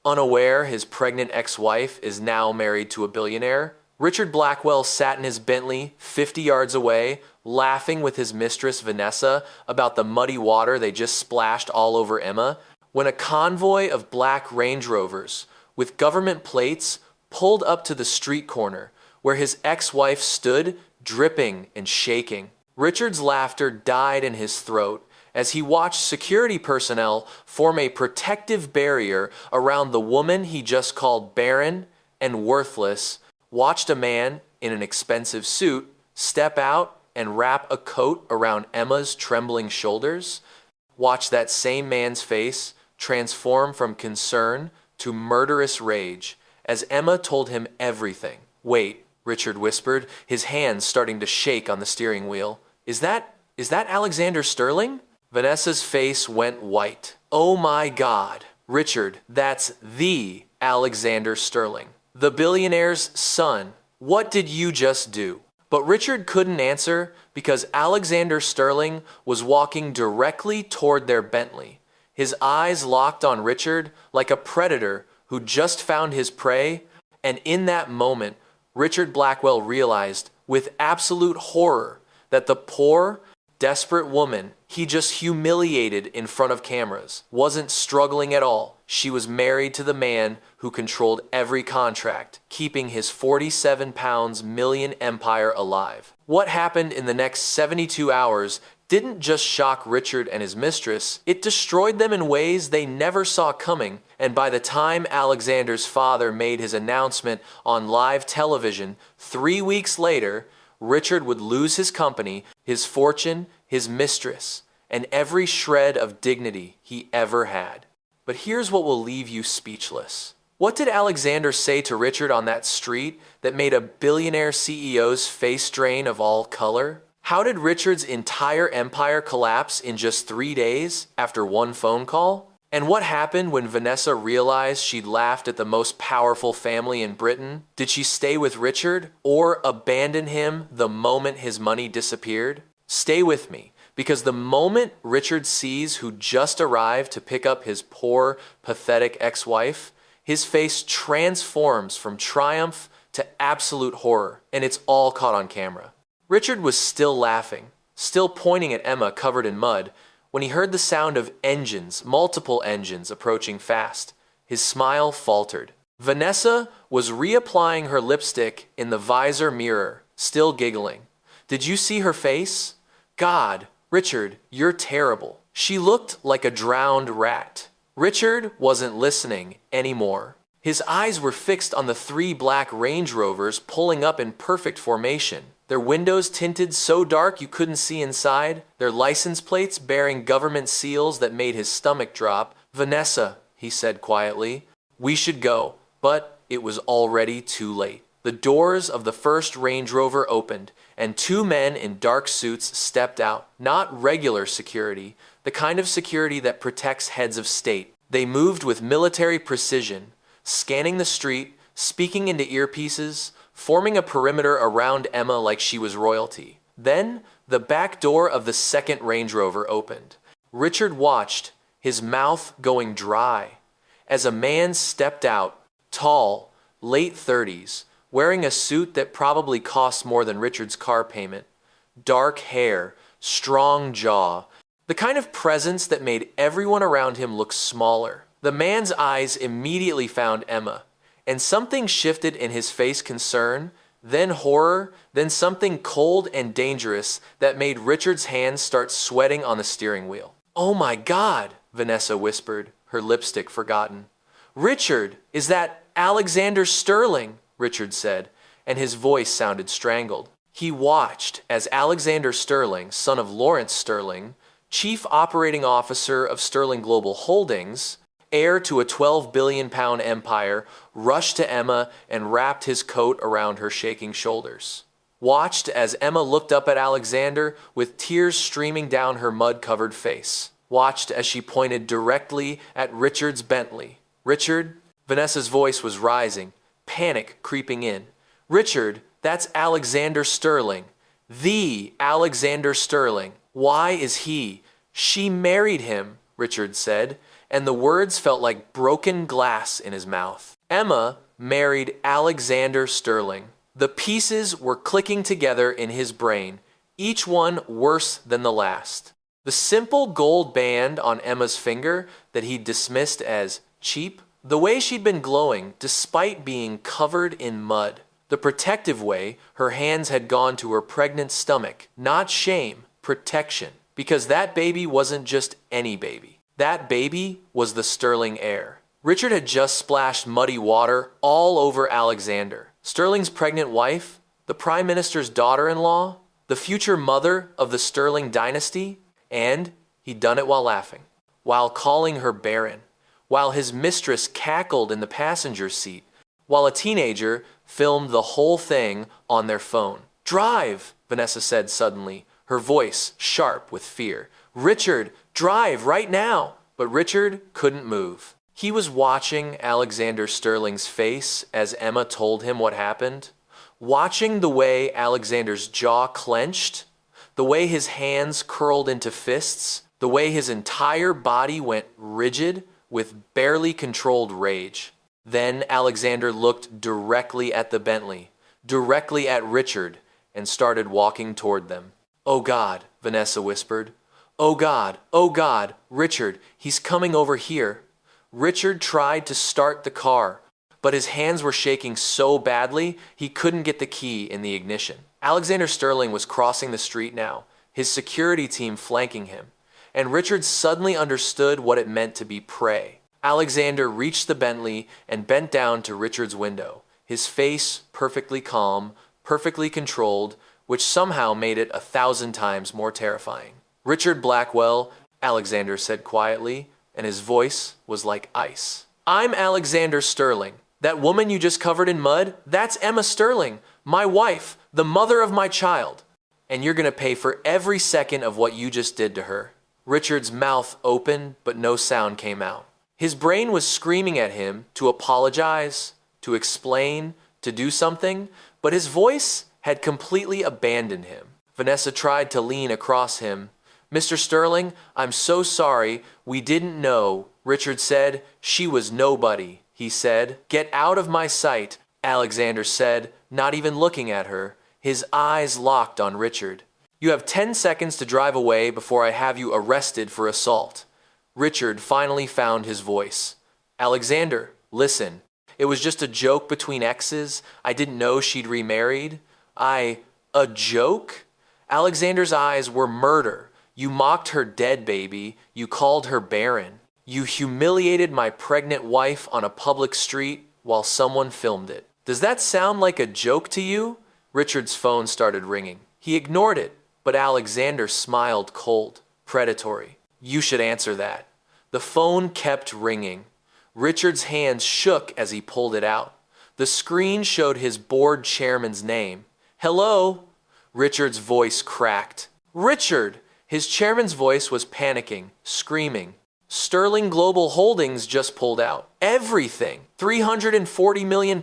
Unaware his pregnant ex-wife is now married to a billionaire, Richard Blackwell sat in his Bentley 50 yards away, laughing with his mistress Vanessa about the muddy water they just splashed all over Emma, when a convoy of black Range Rovers with government plates pulled up to the street corner where his ex-wife stood, dripping and shaking. Richard's laughter died in his throat as he watched security personnel form a protective barrier around the woman he just called barren and worthless, watched a man in an expensive suit step out and wrap a coat around Emma's trembling shoulders, watched that same man's face transform from concern to murderous rage as Emma told him everything. "Wait," Richard whispered, his hands starting to shake on the steering wheel. Is that Alexander Sterling?" Vanessa's face went white. "Oh my God, Richard, that's the Alexander Sterling, the billionaire's son. What did you just do?" But Richard couldn't answer because Alexander Sterling was walking directly toward their Bentley. His eyes locked on Richard like a predator who just found his prey, and in that moment, Richard Blackwell realized with absolute horror that the poor, desperate woman he just humiliated in front of cameras wasn't struggling at all. She was married to the man who controlled every contract, keeping his 47-pound million empire alive. What happened in the next 72 hours didn't just shock Richard and his mistress, it destroyed them in ways they never saw coming, and by the time Alexander's father made his announcement on live television 3 weeks later, Richard would lose his company, his fortune, his mistress, and every shred of dignity he ever had. But here's what will leave you speechless. What did Alexander say to Richard on that street that made a billionaire CEO's face drain of all color? How did Richard's entire empire collapse in just 3 days after one phone call? And what happened when Vanessa realized she'd laughed at the most powerful family in Britain? Did she stay with Richard or abandon him the moment his money disappeared? Stay with me, because the moment Richard sees who just arrived to pick up his poor, pathetic ex-wife, his face transforms from triumph to absolute horror, and it's all caught on camera. Richard was still laughing, still pointing at Emma covered in mud, when he heard the sound of engines, multiple engines, approaching fast. His smile faltered. Vanessa was reapplying her lipstick in the visor mirror, still giggling. Did you see her face? God, Richard, you're terrible. She looked like a drowned rat. Richard wasn't listening anymore. His eyes were fixed on the 3 black Range Rovers pulling up in perfect formation. Their windows tinted so dark you couldn't see inside, their license plates bearing government seals that made his stomach drop. "Vanessa," he said quietly, "we should go." But it was already too late. The doors of the first Range Rover opened, and 2 men in dark suits stepped out. Not regular security, the kind of security that protects heads of state. They moved with military precision, scanning the street, speaking into earpieces, forming a perimeter around Emma like she was royalty. Then, the back door of the second Range Rover opened. Richard watched, his mouth going dry, as a man stepped out, tall, late 30s, wearing a suit that probably cost more than Richard's car payment. Dark hair, strong jaw, the kind of presence that made everyone around him look smaller. The man's eyes immediately found Emma, and something shifted in his face: concern, then horror, then something cold and dangerous that made Richard's hands start sweating on the steering wheel. "Oh my God," Vanessa whispered, her lipstick forgotten. "Richard, is that Alexander Sterling?" Richard said, and his voice sounded strangled. He watched as Alexander Sterling, son of Lawrence Sterling, chief operating officer of Sterling Global Holdings, heir to a 12 billion pound empire, rushed to Emma and wrapped his coat around her shaking shoulders. Watched as Emma looked up at Alexander with tears streaming down her mud-covered face. Watched as she pointed directly at Richard's Bentley. "Richard," Vanessa's voice was rising, panic creeping in. "Richard, that's Alexander Sterling. The Alexander Sterling. Why is he?" "She married him," Richard said, and the words felt like broken glass in his mouth. Emma married Alexander Sterling. The pieces were clicking together in his brain, each one worse than the last. The simple gold band on Emma's finger that he dismissed as cheap, the way she'd been glowing despite being covered in mud, the protective way her hands had gone to her pregnant stomach, not shame, protection, because that baby wasn't just any baby. That baby was the Sterling heir. Richard had just splashed muddy water all over Alexander. Sterling's pregnant wife, the Prime Minister's daughter-in-law, the future mother of the Sterling dynasty, and he'd done it while laughing, while calling her barren, while his mistress cackled in the passenger seat, while a teenager filmed the whole thing on their phone. "Drive," Vanessa said suddenly, her voice sharp with fear. "Richard, drive right now." But Richard couldn't move. He was watching Alexander Sterling's face as Emma told him what happened, watching the way Alexander's jaw clenched, the way his hands curled into fists, the way his entire body went rigid with barely controlled rage. Then Alexander looked directly at the Bentley, directly at Richard, and started walking toward them. "Oh God," Vanessa whispered. "Oh God, Richard, he's coming over here." Richard tried to start the car, but his hands were shaking so badly he couldn't get the key in the ignition. Alexander Sterling was crossing the street now, his security team flanking him, and Richard suddenly understood what it meant to be prey. Alexander reached the Bentley and bent down to Richard's window, his face perfectly calm, perfectly controlled, which somehow made it 1,000 times more terrifying. "Richard Blackwell," Alexander said quietly, and his voice was like ice. "I'm Alexander Sterling. That woman you just covered in mud, that's Emma Sterling, my wife, the mother of my child. And you're gonna pay for every second of what you just did to her." Richard's mouth opened, but no sound came out. His brain was screaming at him to apologize, to explain, to do something, but his voice had completely abandoned him. Vanessa tried to lean across him. "Mr. Sterling, I'm so sorry. We didn't know." Richard said. "She was nobody," he said. "Get out of my sight," Alexander said, not even looking at her, his eyes locked on Richard. "You have 10 seconds to drive away before I have you arrested for assault." Richard finally found his voice. "Alexander, listen. It was just a joke between exes. I didn't know she'd remarried. A joke?" Alexander's eyes were murder. "You mocked her dead baby. You called her barren. You humiliated my pregnant wife on a public street while someone filmed it. Does that sound like a joke to you?" Richard's phone started ringing. He ignored it, but Alexander smiled cold, predatory. "You should answer that." The phone kept ringing. Richard's hands shook as he pulled it out. The screen showed his board chairman's name. "Hello?" Richard's voice cracked. "Richard!" His chairman's voice was panicking, screaming. "Sterling Global Holdings just pulled out. Everything. £340 million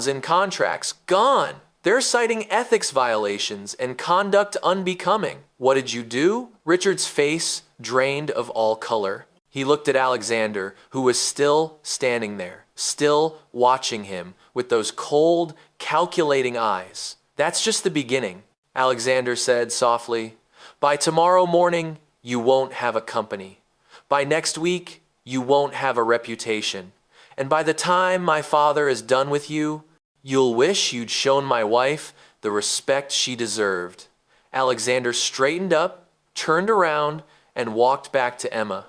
in contracts. Gone. They're citing ethics violations and conduct unbecoming. What did you do?" Richard's face drained of all color. He looked at Alexander, who was still standing there, still watching him with those cold, calculating eyes. "That's just the beginning," Alexander said softly. "By tomorrow morning, you won't have a company. By next week, you won't have a reputation. And by the time my father is done with you, you'll wish you'd shown my wife the respect she deserved." Alexander straightened up, turned around, and walked back to Emma,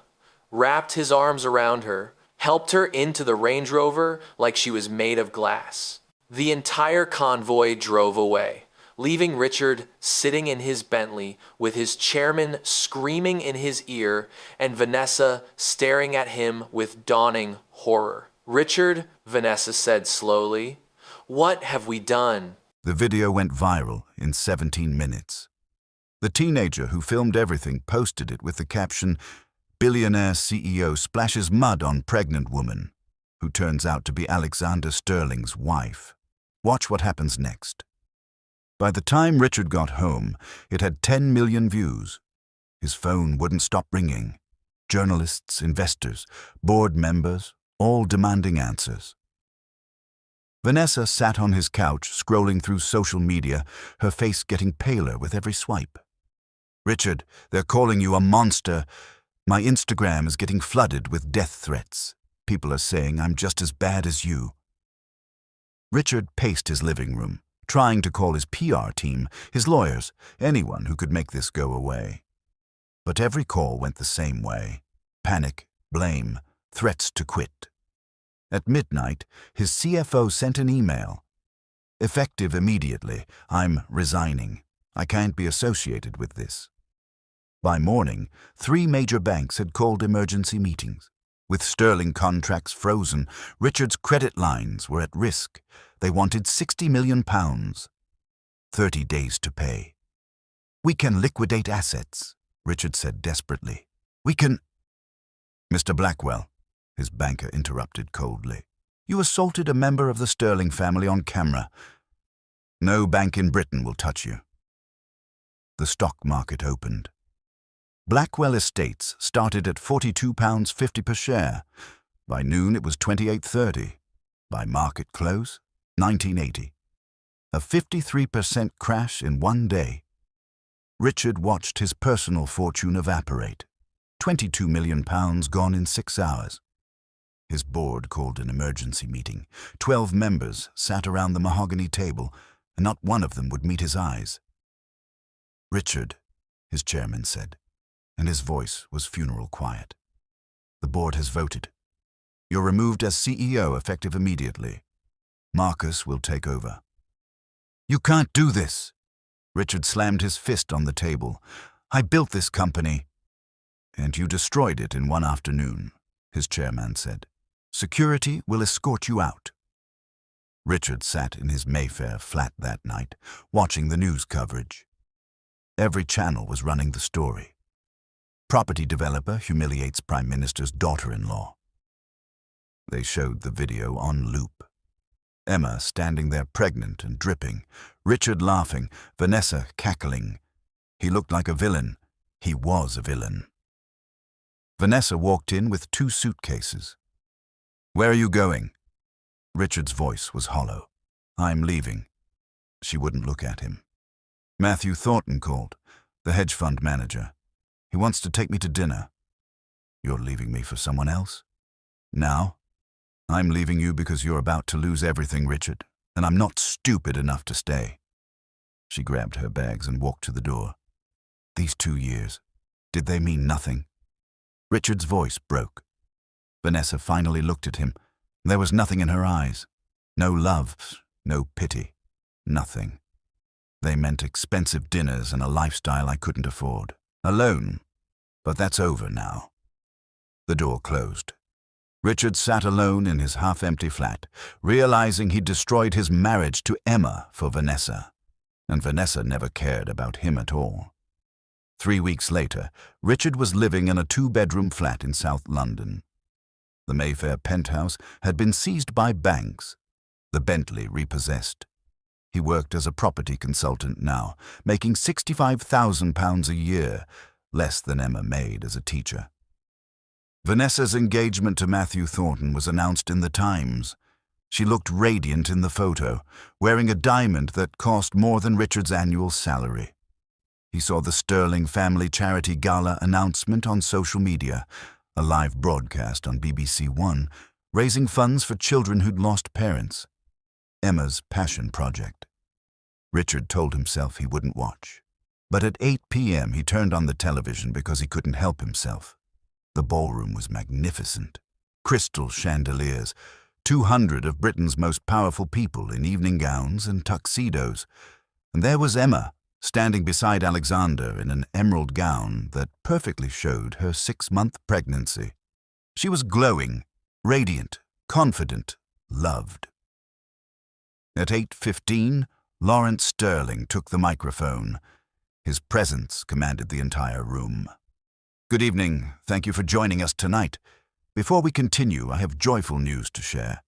wrapped his arms around her, helped her into the Range Rover like she was made of glass. The entire convoy drove away, leaving Richard sitting in his Bentley with his chairman screaming in his ear and Vanessa staring at him with dawning horror. "Richard," Vanessa said slowly, "what have we done?" The video went viral in 17 minutes. The teenager who filmed everything posted it with the caption, "Billionaire CEO splashes mud on pregnant woman," who turns out to be Alexander Sterling's wife. Watch what happens next. By the time Richard got home, it had 10 million views. His phone wouldn't stop ringing. Journalists, investors, board members, all demanding answers. Vanessa sat on his couch, scrolling through social media, her face getting paler with every swipe. "Richard, they're calling you a monster. My Instagram is getting flooded with death threats. People are saying I'm just as bad as you." Richard paced his living room, trying to call his PR team, his lawyers, anyone who could make this go away. But every call went the same way: panic, blame, threats to quit. At midnight, his CFO sent an email. "Effective immediately. I'm resigning. I can't be associated with this." By morning, 3 major banks had called emergency meetings. With sterling contracts frozen, Richard's credit lines were at risk. They wanted £60 million. 30 days to pay. "We can liquidate assets," Richard said desperately. "We can—" "Mr. Blackwell," his banker interrupted coldly, "you assaulted a member of the Sterling family on camera. No bank in Britain will touch you." The stock market opened. Blackwell Estates started at £42.50 per share. By noon it was £28.30. By market close, £19.80. A 53% crash in one day. Richard watched his personal fortune evaporate. £22 million gone in 6 hours. His board called an emergency meeting. 12 members sat around the mahogany table, and not one of them would meet his eyes. "Richard," his chairman said, and his voice was funeral quiet. "The board has voted. You're removed as CEO effective immediately. Marcus will take over." "You can't do this!" Richard slammed his fist on the table. "I built this company." "And you destroyed it in one afternoon," his chairman said. "Security will escort you out." Richard sat in his Mayfair flat that night, watching the news coverage. Every channel was running the story. Property developer humiliates Prime Minister's daughter-in-law. They showed the video on loop. Emma standing there pregnant and dripping, Richard laughing, Vanessa cackling. He looked like a villain. He was a villain. Vanessa walked in with 2 suitcases. "Where are you going?" Richard's voice was hollow. "I'm leaving." She wouldn't look at him. "Matthew Thornton called, the hedge fund manager. He wants to take me to dinner." "You're leaving me for someone else?" "Now? I'm leaving you because you're about to lose everything, Richard, and I'm not stupid enough to stay." She grabbed her bags and walked to the door. These 2 years, did they mean nothing? Richard's voice broke. Vanessa finally looked at him. There was nothing in her eyes. No love, no pity, nothing. They meant expensive dinners and a lifestyle I couldn't afford. Alone. But that's over now. The door closed. Richard sat alone in his half-empty flat, realizing he'd destroyed his marriage to Emma for Vanessa. And Vanessa never cared about him at all. 3 weeks later, Richard was living in a 2-bedroom flat in South London. The Mayfair penthouse had been seized by banks, the Bentley repossessed. He worked as a property consultant now, making £65,000 a year, less than Emma made as a teacher. Vanessa's engagement to Matthew Thornton was announced in the Times. She looked radiant in the photo, wearing a diamond that cost more than Richard's annual salary. He saw the Sterling Family Charity Gala announcement on social media, a live broadcast on BBC One, raising funds for children who'd lost parents. Emma's passion project. Richard told himself he wouldn't watch. But at 8 p.m. he turned on the television because he couldn't help himself. The ballroom was magnificent. Crystal chandeliers, 200 of Britain's most powerful people in evening gowns and tuxedos. And there was Emma, standing beside Alexander in an emerald gown that perfectly showed her 6-month pregnancy. She was glowing, radiant, confident, loved. At 8:15, Lawrence Sterling took the microphone. His presence commanded the entire room. "Good evening. Thank you for joining us tonight. Before we continue, I have joyful news to share."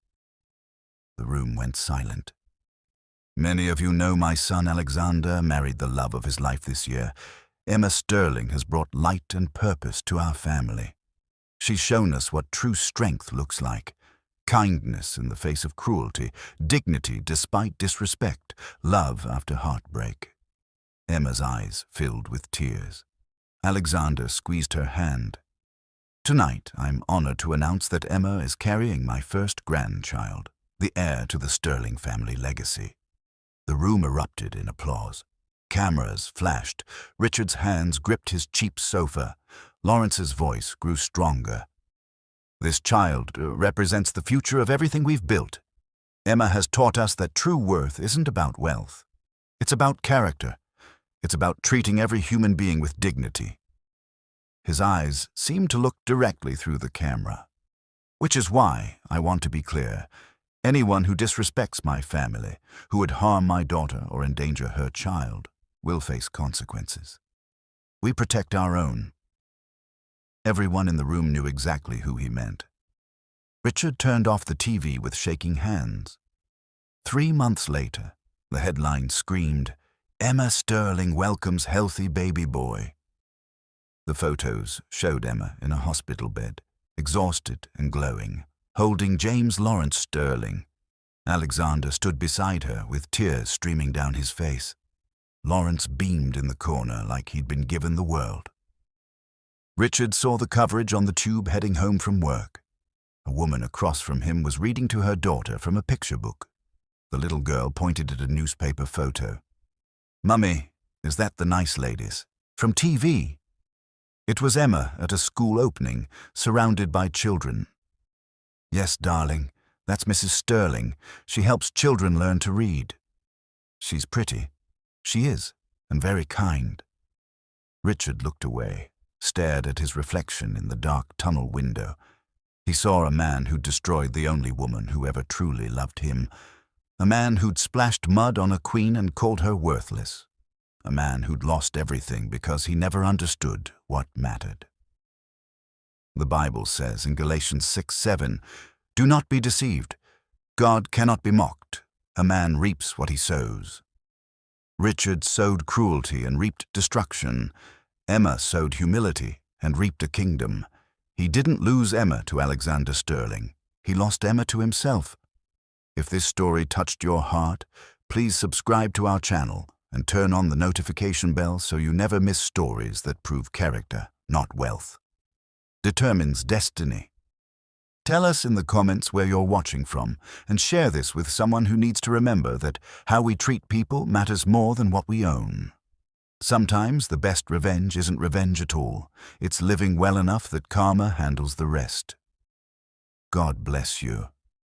The room went silent. "Many of you know my son Alexander married the love of his life this year. Emma Sterling has brought light and purpose to our family. She's shown us what true strength looks like. Kindness in the face of cruelty, dignity despite disrespect, love after heartbreak. Emma's eyes filled with tears. Alexander squeezed her hand. Tonight, I'm honored to announce that Emma is carrying my first grandchild, the heir to the Sterling family legacy. The room erupted in applause. Cameras flashed. Richard's hands gripped his cheap sofa. Lawrence's voice grew stronger. This child represents the future of everything we've built. Emma has taught us that true worth isn't about wealth. It's about character. It's about treating every human being with dignity. His eyes seemed to look directly through the camera. Which is why, I want to be clear, anyone who disrespects my family, who would harm my daughter or endanger her child, will face consequences. We protect our own. Everyone in the room knew exactly who he meant. Richard turned off the TV with shaking hands. 3 months later, the headline screamed, "Emma Sterling welcomes healthy baby boy." The photos showed Emma in a hospital bed, exhausted and glowing, holding James Lawrence Sterling. Alexander stood beside her with tears streaming down his face. Lawrence beamed in the corner like he'd been given the world. Richard saw the coverage on the tube heading home from work. A woman across from him was reading to her daughter from a picture book. The little girl pointed at a newspaper photo. "Mummy, is that the nice ladies? From TV?" It was Emma at a school opening, surrounded by children. "Yes, darling, that's Mrs. Sterling. She helps children learn to read." "She's pretty." "She is, and very kind." Richard looked away, stared at his reflection in the dark tunnel window. He saw a man who'd destroyed the only woman who ever truly loved him. A man who'd splashed mud on a queen and called her worthless. A man who'd lost everything because he never understood what mattered. The Bible says in Galatians 6:7, "Do not be deceived. God cannot be mocked. A man reaps what he sows." Richard sowed cruelty and reaped destruction. Emma sowed humility and reaped a kingdom. He didn't lose Emma to Alexander Sterling. He lost Emma to himself. If this story touched your heart, please subscribe to our channel and turn on the notification bell so you never miss stories that prove character, not wealth, determines destiny. Tell us in the comments where you're watching from and share this with someone who needs to remember that how we treat people matters more than what we own. Sometimes the best revenge isn't revenge at all. It's living well enough that karma handles the rest. God bless you.